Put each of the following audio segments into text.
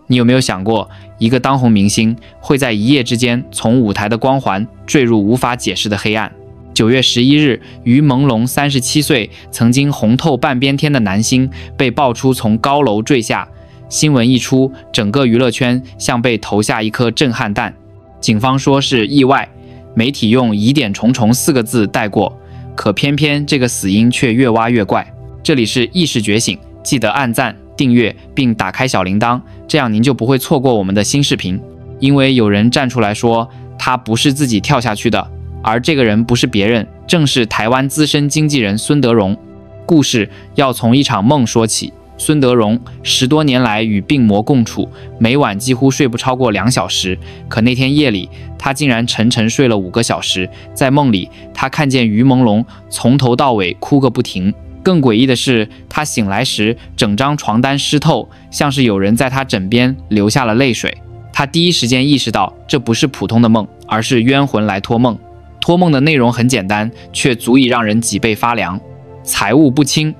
你有没有想过，一个当红明星会在一夜之间从舞台的光环坠入无法解释的黑暗？9月11日，于朦胧37岁，曾经红透半边天的男星被爆出从高楼坠下。新闻一出，整个娱乐圈像被投下一颗震撼弹。警方说是意外，媒体用疑点重重4个字带过，可偏偏这个死因却越挖越怪。这里是意识觉醒，记得按赞、订阅并打开小铃铛，这样您就不会错过我们的新视频。因为有人站出来说他不是自己跳下去的，而这个人不是别人，正是台湾资深经纪人孙德荣。故事要从一场梦说起。孙德荣10多年来与病魔共处，每晚几乎睡不超过2小时。可那天夜里，他竟然沉沉睡了5个小时。在梦里，他看见于朦胧从头到尾哭个不停。更诡异的是，他醒来时，整张床单湿透，像是有人在他枕边流下了泪水。他第一时间意识到，这不是普通的梦，而是冤魂来托梦。托梦的内容很简单，却足以让人脊背发凉。财务不清。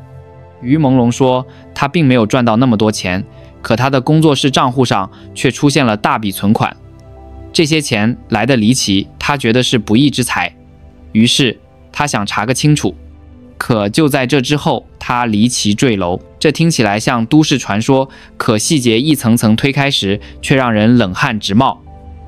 于朦胧说，他并没有赚到那么多钱，可他的工作室账户上却出现了大笔存款。这些钱来得离奇，他觉得是不义之财，于是他想查个清楚。可就在这之后，他离奇坠楼。这听起来像都市传说，可细节一层层推开时，却让人冷汗直冒。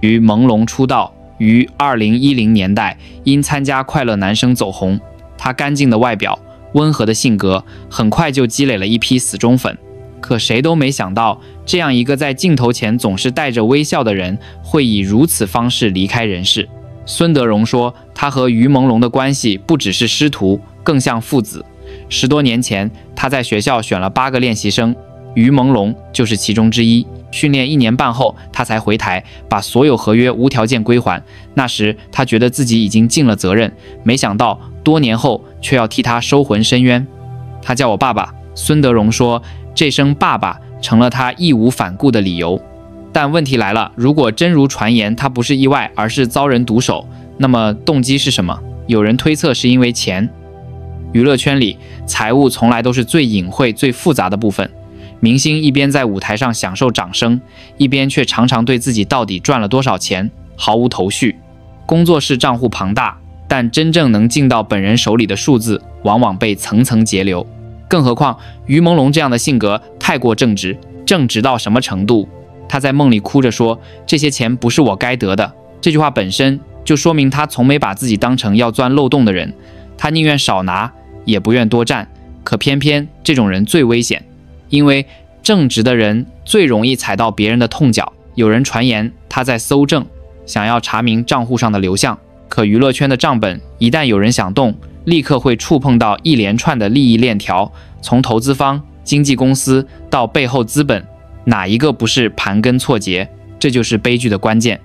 于朦胧出道于2010年代，因参加《快乐男声》走红。他干净的外表，温和的性格，很快就积累了一批死忠粉。可谁都没想到，这样一个在镜头前总是带着微笑的人，会以如此方式离开人世。孙德荣说，他和于朦胧的关系不只是师徒，更像父子。10多年前，他在学校选了8个练习生，于朦胧就是其中之一。训练1年半后，他才回台，把所有合约无条件归还。那时他觉得自己已经尽了责任，没想到多年后却要替他收魂深渊。他叫我爸爸。孙德荣说，这声爸爸成了他义无反顾的理由。但问题来了，如果真如传言他不是意外，而是遭人毒手，那么动机是什么？有人推测是因为钱。娱乐圈里，财务从来都是最隐晦、最复杂的部分。明星一边在舞台上享受掌声，一边却常常对自己到底赚了多少钱毫无头绪。工作室账户庞大，但真正能进到本人手里的数字，往往被层层截留。更何况于朦胧这样的性格太过正直，正直到什么程度？他在梦里哭着说，这些钱不是我该得的。这句话本身就说明他从没把自己当成要钻漏洞的人，他宁愿少拿，也不愿多占。可偏偏这种人最危险，因为正直的人最容易踩到别人的痛脚。有人传言他在搜证，想要查明账户上的流向。可娱乐圈的账本，一旦有人想动，立刻会触碰到一连串的利益链条，从投资方、经纪公司到背后资本，哪一个不是盘根错节？这就是悲剧的关键。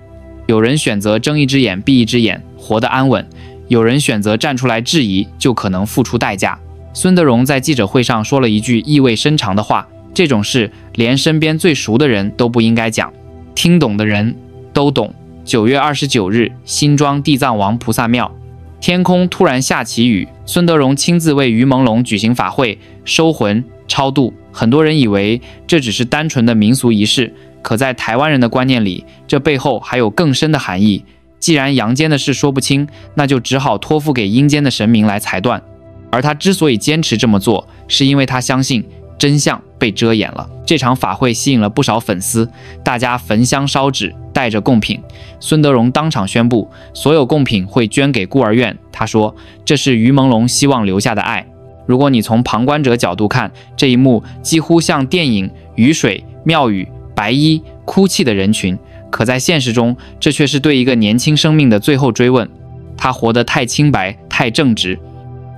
有人选择睁一只眼闭一只眼，活得安稳；有人选择站出来质疑，就可能付出代价。孙德荣在记者会上说了一句意味深长的话，这种事连身边最熟的人都不应该讲，听懂的人都懂。9月29日，新庄地藏王菩萨庙，天空突然下起雨，孙德荣亲自为于朦胧举行法会，收魂超度。很多人以为这只是单纯的民俗仪式，可在台湾人的观念里，这背后还有更深的含义。既然阳间的事说不清，那就只好托付给阴间的神明来裁断。而他之所以坚持这么做，是因为他相信真相被遮掩了。这场法会吸引了不少粉丝，大家焚香烧纸，带着贡品。孙德荣当场宣布，所有贡品会捐给孤儿院。他说，这是于朦胧希望留下的爱。如果你从旁观者角度看，这一幕几乎像电影雨水、庙宇、白衣、哭泣的人群，可在现实中，这却是对一个年轻生命的最后追问。他活得太清白，太正直。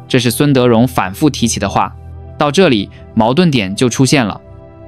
这是孙德荣反复提起的话。到这里，矛盾点就出现了。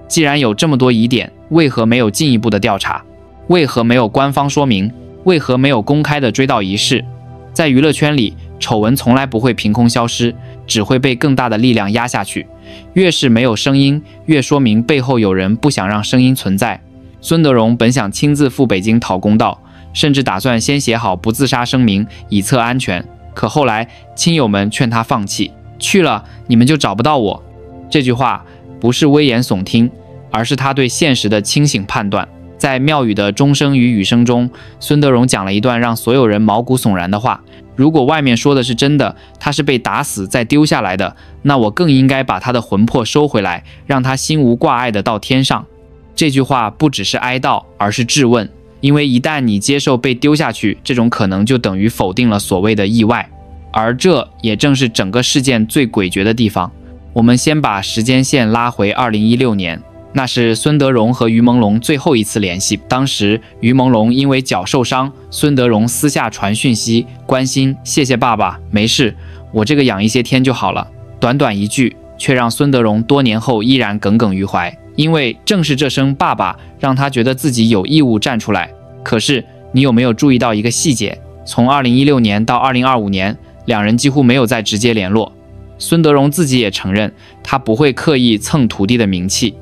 既然有这么多疑点，为何没有进一步的调查？为何没有官方说明？为何没有公开的追悼仪式？在娱乐圈里，丑闻从来不会凭空消失，只会被更大的力量压下去。越是没有声音，越说明背后有人不想让声音存在。孙德荣本想亲自赴北京讨公道，甚至打算先写好不自杀声明，以策安全。可后来亲友们劝他放弃，去了你们就找不到我。这句话不是危言耸听，而是他对现实的清醒判断。在庙宇的钟声与雨声中，孙德荣讲了一段让所有人毛骨悚然的话：如果外面说的是真的，他是被打死再丢下来的，那我更应该把他的魂魄收回来，让他心无挂碍的到天上。这句话不只是哀悼，而是质问，因为一旦你接受被丢下去，这种可能就等于否定了所谓的意外，而这也正是整个事件最诡谲的地方。我们先把时间线拉回2016年，那是孙德荣和于朦胧最后一次联系。当时于朦胧因为脚受伤，孙德荣私下传讯息关心：谢谢爸爸，没事，我这个养一些天就好了。短短一句，却让孙德荣多年后依然耿耿于怀，因为正是这声爸爸让他觉得自己有义务站出来。可是你有没有注意到一个细节？从2016年到2025年，两人几乎没有再直接联络。孙德荣自己也承认，他不会刻意蹭徒弟的名气。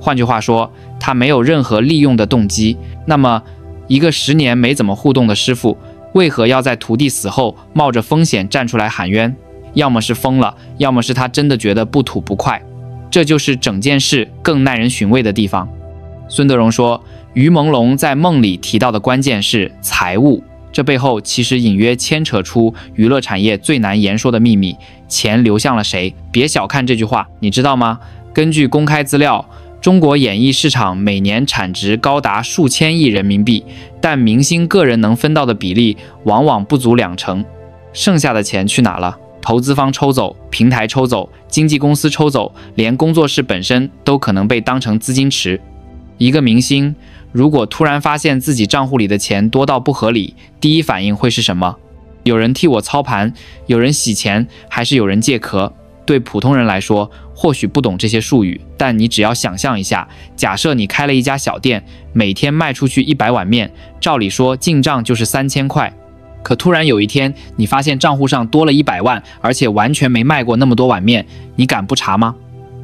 换句话说，他没有任何利用的动机。那么，一个10年没怎么互动的师傅，为何要在徒弟死后冒着风险站出来喊冤？要么是疯了，要么是他真的觉得不吐不快。这就是整件事更耐人寻味的地方。孙德荣说，于朦胧在梦里提到的关键是财务，这背后其实隐约牵扯出娱乐产业最难言说的秘密：钱流向了谁？别小看这句话，你知道吗？根据公开资料，中国演艺市场每年产值高达数千亿人民币，但明星个人能分到的比例往往不足20%，剩下的钱去哪了？投资方抽走，平台抽走，经纪公司抽走，连工作室本身都可能被当成资金池。一个明星如果突然发现自己账户里的钱多到不合理，第一反应会是什么？有人替我操盘，有人洗钱，还是有人借壳？对普通人来说，或许不懂这些术语，但你只要想象一下，假设你开了一家小店，每天卖出去100碗面，照理说进账就是3000块。可突然有一天，你发现账户上多了100万，而且完全没卖过那么多碗面，你敢不查吗？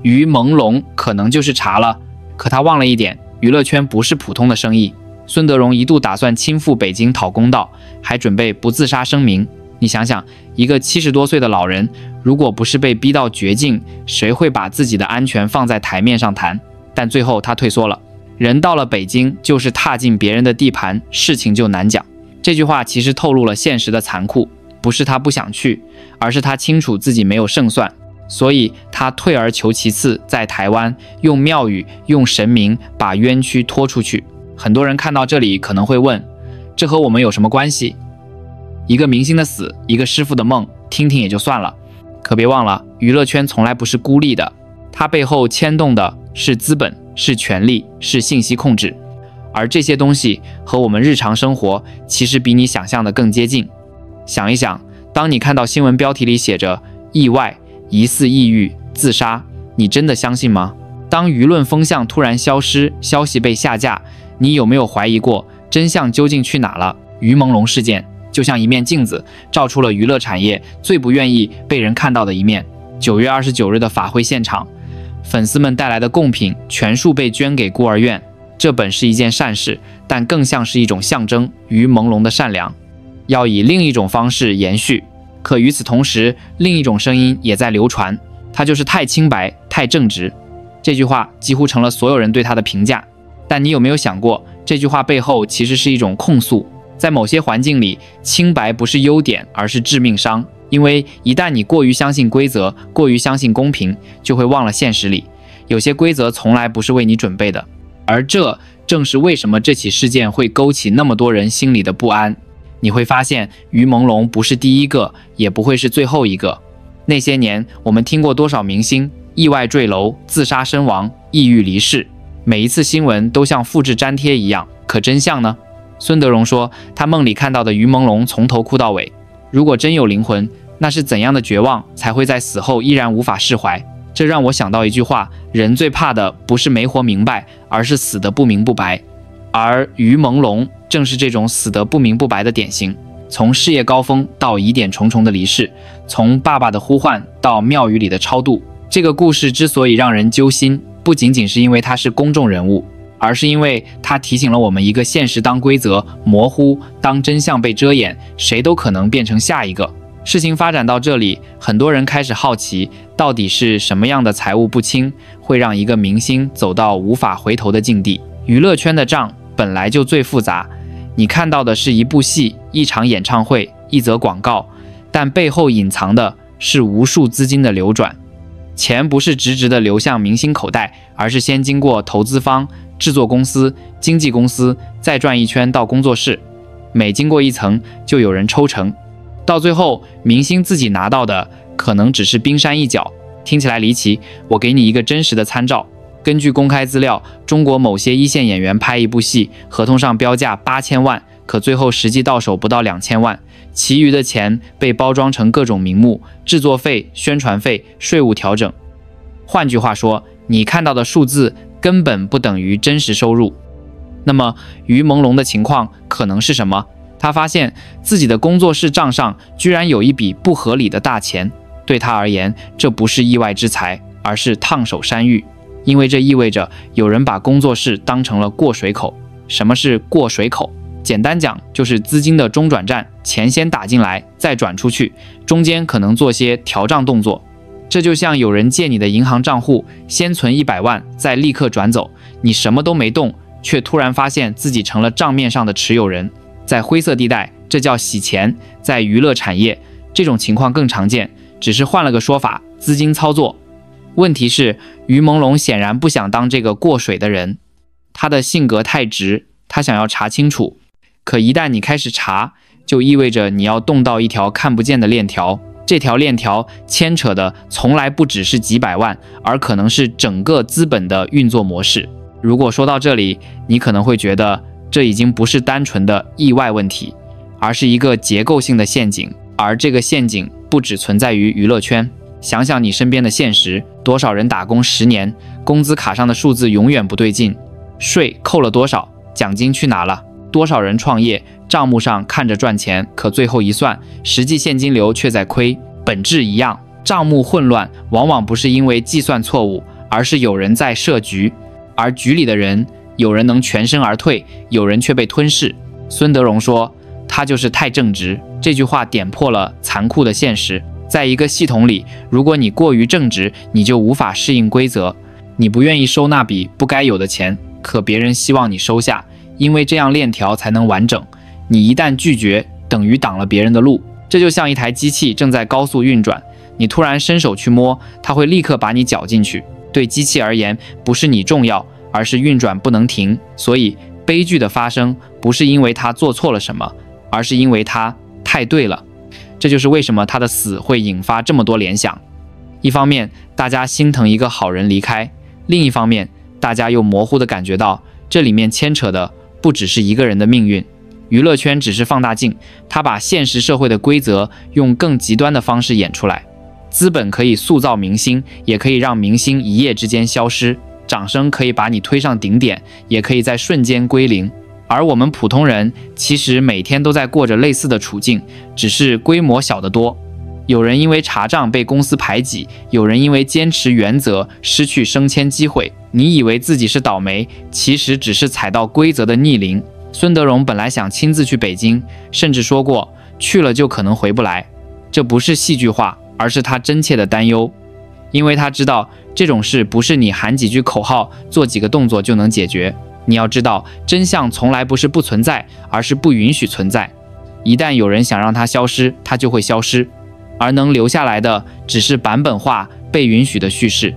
于朦胧可能就是查了，可他忘了一点，娱乐圈不是普通的生意。孙德荣一度打算亲赴北京讨公道，还准备不自杀声明。你想想，一个70多岁的老人，如果不是被逼到绝境，谁会把自己的安全放在台面上谈？但最后他退缩了。人到了北京，就是踏进别人的地盘，事情就难讲。这句话其实透露了现实的残酷，不是他不想去，而是他清楚自己没有胜算，所以他退而求其次，在台湾用庙宇、用神明把冤屈拖出去。很多人看到这里可能会问，这和我们有什么关系？一个明星的死，一个师傅的梦，听听也就算了，可别忘了，娱乐圈从来不是孤立的，它背后牵动的是资本，是权力，是信息控制。而这些东西和我们日常生活其实比你想象的更接近。想一想，当你看到新闻标题里写着意外、疑似抑郁、自杀，你真的相信吗？当舆论风向突然消失，消息被下架，你有没有怀疑过真相究竟去哪了？于朦胧事件就像一面镜子，照出了娱乐产业最不愿意被人看到的一面。9月29日的法会现场，粉丝们带来的贡品全数被捐给孤儿院。这本是一件善事，但更像是一种象征，于朦胧的善良要以另一种方式延续。可与此同时，另一种声音也在流传，他就是太清白、太正直。这句话几乎成了所有人对他的评价。但你有没有想过，这句话背后其实是一种控诉？在某些环境里，清白不是优点，而是致命伤。因为一旦你过于相信规则，过于相信公平，就会忘了现实里有些规则从来不是为你准备的。而这正是为什么这起事件会勾起那么多人心里的不安。你会发现，于朦胧不是第一个，也不会是最后一个。那些年，我们听过多少明星意外坠楼、自杀身亡、抑郁离世，每一次新闻都像复制粘贴一样。可真相呢？孙德荣说，他梦里看到的于朦胧从头哭到尾。如果真有灵魂，那是怎样的绝望才会在死后依然无法释怀？这让我想到一句话，人最怕的不是没活明白，而是死得不明不白。而于朦胧正是这种死得不明不白的典型。从事业高峰到疑点重重的离世，从爸爸的呼唤到庙宇里的超度，这个故事之所以让人揪心，不仅仅是因为他是公众人物，而是因为他提醒了我们，一个现实当规则模糊，当真相被遮掩，谁都可能变成下一个。事情发展到这里，很多人开始好奇，到底是什么样的财务不清，会让一个明星走到无法回头的境地？娱乐圈的账本来就最复杂，你看到的是一部戏、一场演唱会、一则广告，但背后隐藏的是无数资金的流转。钱不是直直的流向明星口袋，而是先经过投资方、制作公司、经纪公司，再转一圈到工作室，每经过一层就有人抽成，到最后明星自己拿到的可能只是冰山一角。听起来离奇，我给你一个真实的参照。根据公开资料，中国某些一线演员拍一部戏，合同上标价8000万，可最后实际到手不到2000万，其余的钱被包装成各种名目，制作费、宣传费、税务调整。换句话说，你看到的数字根本不等于真实收入。那么于朦胧的情况可能是什么？他发现自己的工作室账上居然有一笔不合理的大钱，对他而言，这不是意外之财，而是烫手山芋。因为这意味着有人把工作室当成了过水口。什么是过水口？简单讲，就是资金的中转站，钱先打进来，再转出去，中间可能做些调账动作。这就像有人借你的银行账户，先存100万，再立刻转走，你什么都没动，却突然发现自己成了账面上的持有人。在灰色地带，这叫洗钱。在娱乐产业，这种情况更常见，只是换了个说法，资金操作。问题是，于朦胧显然不想当这个过水的人，他的性格太直，他想要查清楚。可一旦你开始查，就意味着你要动到一条看不见的链条，这条链条牵扯的从来不只是几百万，而可能是整个资本的运作模式。如果说到这里，你可能会觉得这已经不是单纯的意外问题，而是一个结构性的陷阱。而这个陷阱不只存在于娱乐圈，想想你身边的现实，多少人打工10年，工资卡上的数字永远不对劲，税扣了多少，奖金去哪了？多少人创业，账目上看着赚钱，可最后一算，实际现金流却在亏。本质一样，账目混乱往往不是因为计算错误，而是有人在设局，而局里的人，有人能全身而退，有人却被吞噬。孙德荣说，他就是太正直。这句话点破了残酷的现实。在一个系统里，如果你过于正直，你就无法适应规则。你不愿意收那笔不该有的钱，可别人希望你收下，因为这样链条才能完整。你一旦拒绝，等于挡了别人的路。这就像一台机器正在高速运转，你突然伸手去摸，它会立刻把你搅进去。对机器而言，不是你重要，而是运转不能停。所以悲剧的发生不是因为他做错了什么，而是因为他太对了。这就是为什么他的死会引发这么多联想。一方面，大家心疼一个好人离开；另一方面，大家又模糊地感觉到，这里面牵扯的不只是一个人的命运。娱乐圈只是放大镜，它把现实社会的规则用更极端的方式演出来。资本可以塑造明星，也可以让明星一夜之间消失。掌声可以把你推上顶点，也可以在瞬间归零。而我们普通人其实每天都在过着类似的处境，只是规模小得多。有人因为查账被公司排挤，有人因为坚持原则失去升迁机会。你以为自己是倒霉，其实只是踩到规则的逆鳞。孙德荣本来想亲自去北京，甚至说过去了就可能回不来。这不是戏剧化，而是他真切的担忧。因为他知道这种事不是你喊几句口号，做几个动作就能解决。你要知道，真相从来不是不存在，而是不允许存在。一旦有人想让它消失，它就会消失，而能留下来的只是版本化、被允许的叙事。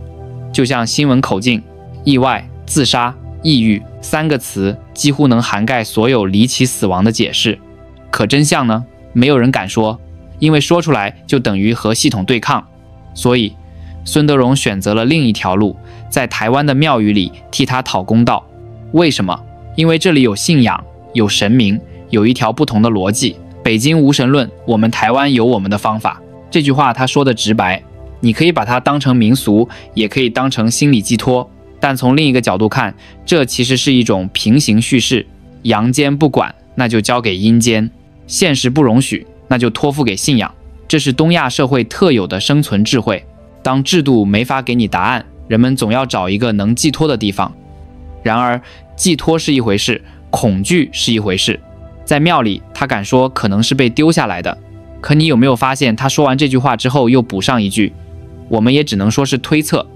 就像新闻口径、意外、自杀、抑郁3个词几乎能涵盖所有离奇死亡的解释。可真相呢？没有人敢说，因为说出来就等于和系统对抗。所以，孙德荣选择了另一条路，在台湾的庙宇里替他讨公道。为什么？因为这里有信仰，有神明，有一条不同的逻辑。北京无神论，我们台湾有我们的方法。这句话他说的直白，你可以把它当成民俗，也可以当成心理寄托。但从另一个角度看，这其实是一种平行叙事。阳间不管，那就交给阴间；现实不容许，那就托付给信仰。这是东亚社会特有的生存智慧。当制度没法给你答案，人们总要找一个能寄托的地方。然而，寄托是一回事，恐惧是一回事。在庙里，他敢说可能是被丢下来的。可你有没有发现，他说完这句话之后，又补上一句：我们也只能说是推测。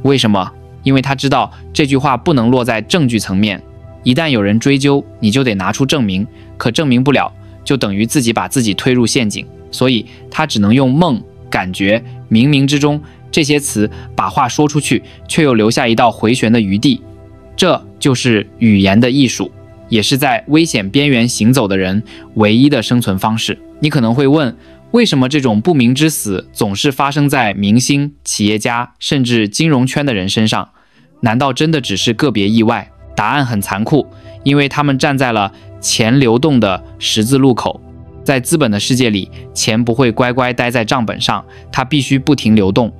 为什么？因为他知道这句话不能落在证据层面，一旦有人追究，你就得拿出证明，可证明不了，就等于自己把自己推入陷阱。所以他只能用梦、感觉、冥冥之中这些词把话说出去，却又留下一道回旋的余地。这就是语言的艺术，也是在危险边缘行走的人唯一的生存方式。你可能会问，为什么这种不明之死总是发生在明星、企业家，甚至金融圈的人身上？难道真的只是个别意外？答案很残酷，因为他们站在了钱流动的十字路口。在资本的世界里，钱不会乖乖待在账本上，它必须不停流动。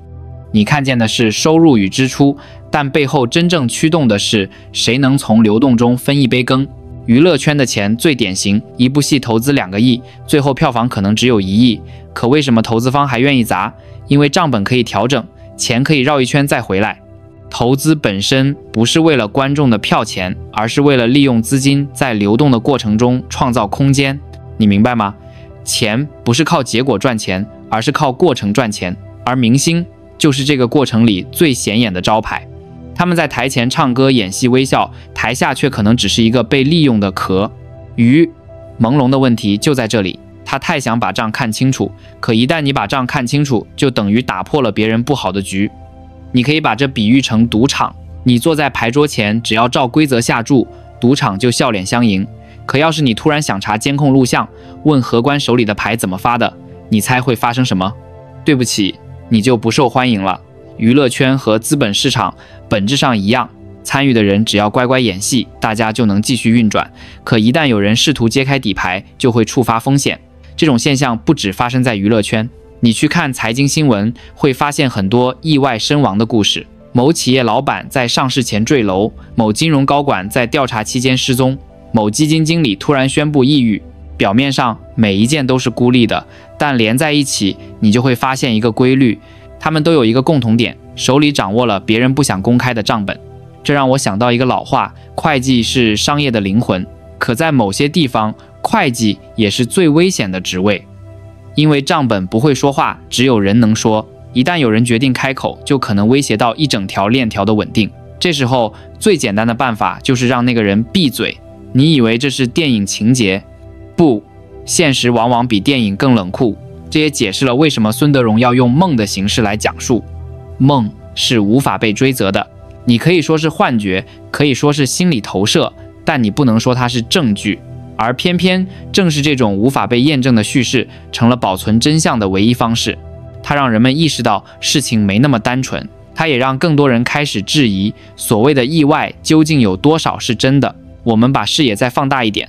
你看见的是收入与支出，但背后真正驱动的是谁能从流动中分一杯羹。娱乐圈的钱最典型，一部戏投资2个亿，最后票房可能只有1亿，可为什么投资方还愿意砸？因为账本可以调整，钱可以绕一圈再回来。投资本身不是为了观众的票钱，而是为了利用资金在流动的过程中创造空间。你明白吗？钱不是靠结果赚钱，而是靠过程赚钱，而明星就是这个过程里最显眼的招牌。他们在台前唱歌、演戏、微笑，台下却可能只是一个被利用的壳。于朦胧的问题就在这里，他太想把账看清楚，可一旦你把账看清楚，就等于打破了别人布好的局。你可以把这比喻成赌场，你坐在牌桌前，只要照规则下注，赌场就笑脸相迎。可要是你突然想查监控录像，问荷官手里的牌怎么发的，你猜会发生什么？对不起，你就不受欢迎了。娱乐圈和资本市场本质上一样，参与的人只要乖乖演戏，大家就能继续运转。可一旦有人试图揭开底牌，就会触发风险。这种现象不只发生在娱乐圈，你去看财经新闻，会发现很多意外身亡的故事。某企业老板在上市前坠楼，某金融高管在调查期间失踪，某基金经理突然宣布抑郁。表面上每一件都是孤立的，但连在一起，你就会发现一个规律，他们都有一个共同点，手里掌握了别人不想公开的账本。这让我想到一个老话，会计是商业的灵魂，可在某些地方，会计也是最危险的职位。因为账本不会说话，只有人能说，一旦有人决定开口，就可能威胁到一整条链条的稳定。这时候最简单的办法就是让那个人闭嘴。你以为这是电影情节？不，现实往往比电影更冷酷。这也解释了为什么孙德荣要用梦的形式来讲述。梦是无法被追责的，你可以说是幻觉，可以说是心理投射，但你不能说它是证据。而偏偏正是这种无法被验证的叙事，成了保存真相的唯一方式。它让人们意识到事情没那么单纯，它也让更多人开始质疑所谓的意外究竟有多少是真的。我们把视野再放大一点，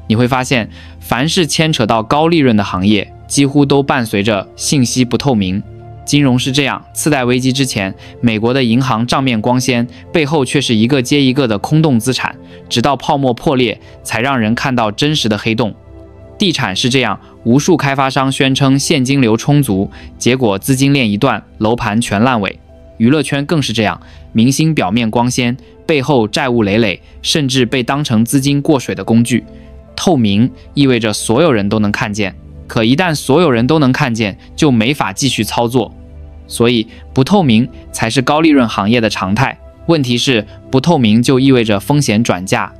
你会发现，凡是牵扯到高利润的行业，几乎都伴随着信息不透明。金融是这样，次贷危机之前，美国的银行账面光鲜，背后却是一个接一个的空洞资产，直到泡沫破裂，才让人看到真实的黑洞。地产是这样，无数开发商宣称现金流充足，结果资金链一断，楼盘全烂尾。娱乐圈更是这样，明星表面光鲜，背后债务累累，甚至被当成资金过水的工具。透明意味着所有人都能看见，可一旦所有人都能看见，就没法继续操作。所以不透明才是高利润行业的常态。问题是，不透明就意味着风险转嫁，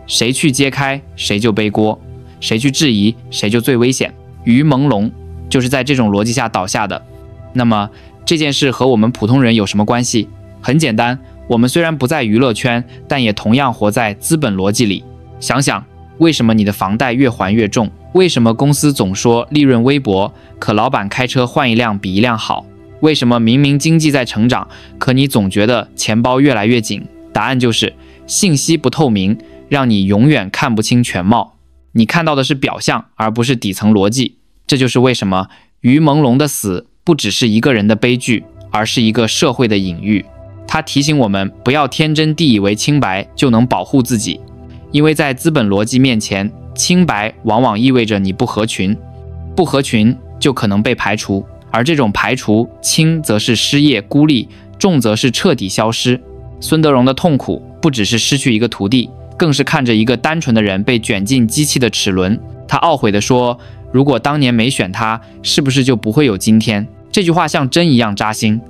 谁去揭开谁就背锅，谁去质疑谁就最危险。于朦胧就是在这种逻辑下倒下的。那么这件事和我们普通人有什么关系？很简单，我们虽然不在娱乐圈，但也同样活在资本逻辑里。想想，为什么你的房贷越还越重？为什么公司总说利润微薄，可老板开车换一辆比一辆好？为什么明明经济在成长，可你总觉得钱包越来越紧？答案就是信息不透明，让你永远看不清全貌。你看到的是表象，而不是底层逻辑。这就是为什么于朦胧的死不只是一个人的悲剧，而是一个社会的隐喻。它提醒我们不要天真地以为清白就能保护自己，因为在资本逻辑面前，清白往往意味着你不合群，不合群就可能被排除，而这种排除，轻则是失业孤立，重则是彻底消失。孙德荣的痛苦不只是失去一个徒弟，更是看着一个单纯的人被卷进机器的齿轮。他懊悔地说，如果当年没选他，是不是就不会有今天？这句话像针一样扎心，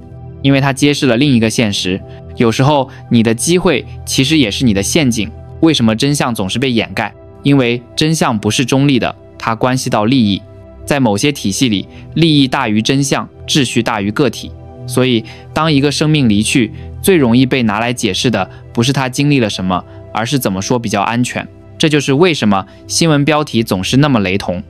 因为它揭示了另一个现实：有时候你的机会其实也是你的陷阱。为什么真相总是被掩盖？因为真相不是中立的，它关系到利益。在某些体系里，利益大于真相，秩序大于个体。所以，当一个生命离去，最容易被拿来解释的不是他经历了什么，而是怎么说比较安全。这就是为什么新闻标题总是那么雷同：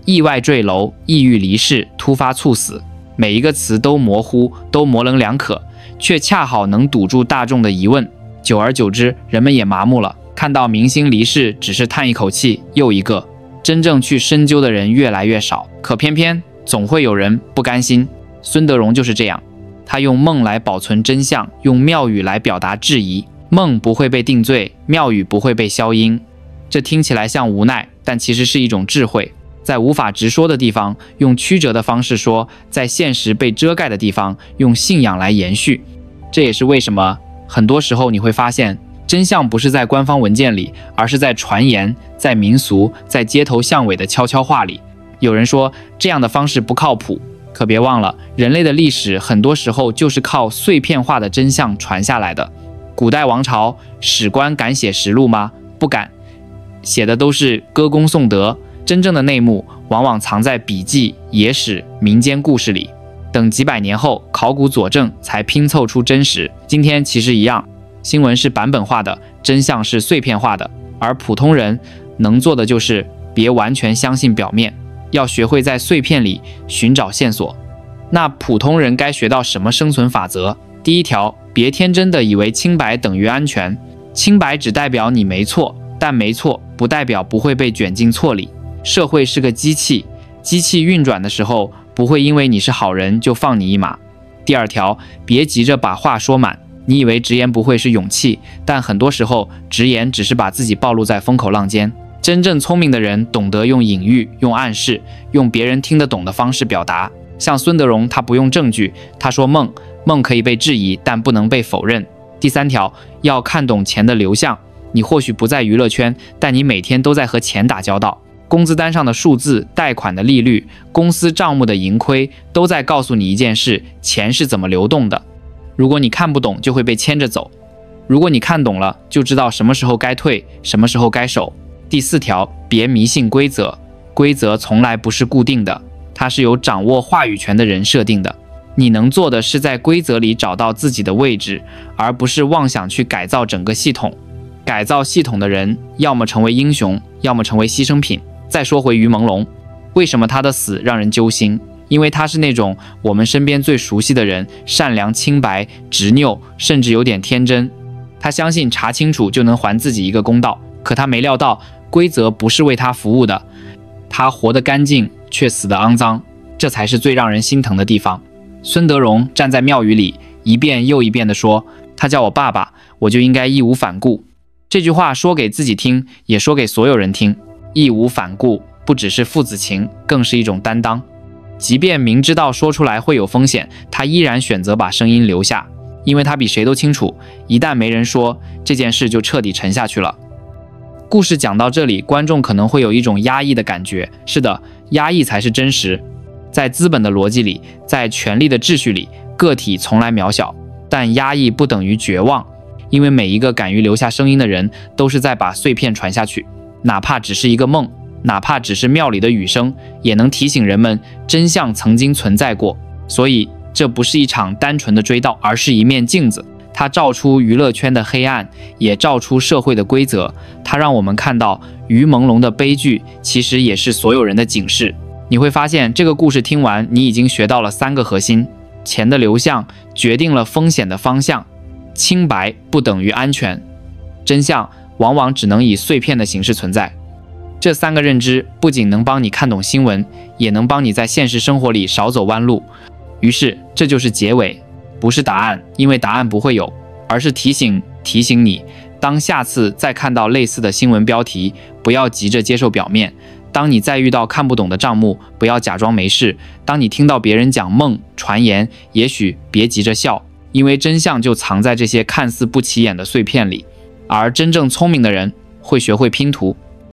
意外坠楼、抑郁离世、突发猝死。每一个词都模糊，都模棱两可，却恰好能堵住大众的疑问。久而久之，人们也麻木了，看到明星离世只是叹一口气又一个，真正去深究的人越来越少。可偏偏总会有人不甘心。孙德荣就是这样，他用梦来保存真相，用妙语来表达质疑。梦不会被定罪，妙语不会被消音。这听起来像无奈，但其实是一种智慧。在无法直说的地方，用曲折的方式说；在现实被遮盖的地方，用信仰来延续。这也是为什么很多时候你会发现，真相不是在官方文件里，而是在传言、在民俗、在街头巷尾的悄悄话里。有人说这样的方式不靠谱，可别忘了，人类的历史很多时候就是靠碎片化的真相传下来的。古代王朝史官敢写实录吗？不敢，写的都是歌功颂德，真正的内幕往往藏在笔记、野史、民间故事里。等几百年后，考古佐证才拼凑出真实。今天其实一样，新闻是版本化的，真相是碎片化的，而普通人能做的就是别完全相信表面，要学会在碎片里寻找线索。那普通人该学到什么生存法则？第一条，别天真的以为清白等于安全。清白只代表你没错，但没错不代表不会被卷进错里。社会是个机器，机器运转的时候，不会因为你是好人就放你一马。第二条，别急着把话说满。你以为直言不讳是勇气，但很多时候直言只是把自己暴露在风口浪尖。真正聪明的人懂得用隐喻、用暗示、用别人听得懂的方式表达。像孙德荣，他不用证据，他说梦可以被质疑，但不能被否认。第三条，要看懂钱的流向。你或许不在娱乐圈，但你每天都在和钱打交道。工资单上的数字、贷款的利率、公司账目的盈亏，都在告诉你一件事：钱是怎么流动的。如果你看不懂，就会被牵着走；如果你看懂了，就知道什么时候该退，什么时候该守。第四条，别迷信规则。规则从来不是固定的，它是由掌握话语权的人设定的。你能做的是在规则里找到自己的位置，而不是妄想去改造整个系统。改造系统的人，要么成为英雄，要么成为牺牲品。再说回于朦胧，为什么他的死让人揪心？因为他是那种我们身边最熟悉的人，善良、清白、执拗，甚至有点天真。他相信查清楚就能还自己一个公道，可他没料到规则不是为他服务的，他活得干净，却死得肮脏，这才是最让人心疼的地方。孙德荣站在庙宇里，一遍又一遍地说：“他叫我爸爸，我就应该义无反顾。”这句话说给自己听，也说给所有人听。义无反顾不只是父子情，更是一种担当。即便明知道说出来会有风险，他依然选择把声音留下，因为他比谁都清楚，一旦没人说，这件事就彻底沉下去了。故事讲到这里，观众可能会有一种压抑的感觉。是的，压抑才是真实。在资本的逻辑里，在权力的秩序里，个体从来渺小，但压抑不等于绝望，因为每一个敢于留下声音的人，都是在把碎片传下去。哪怕只是一个梦，哪怕只是庙里的雨声，也能提醒人们真相曾经存在过。所以这不是一场单纯的追悼，而是一面镜子，它照出娱乐圈的黑暗，也照出社会的规则。它让我们看到于朦胧的悲剧其实也是所有人的警示。你会发现这个故事听完，你已经学到了3个核心：钱的流向决定了风险的方向，清白不等于安全，真相往往只能以碎片的形式存在。这3个认知不仅能帮你看懂新闻，也能帮你在现实生活里少走弯路。于是这就是结尾，不是答案，因为答案不会有，而是提醒你，当下次再看到类似的新闻标题，不要急着接受表面。当你再遇到看不懂的账目，不要假装没事。当你听到别人讲梦传言，也许别急着笑，因为真相就藏在这些看似不起眼的碎片里。而真正聪明的人会学会拼图，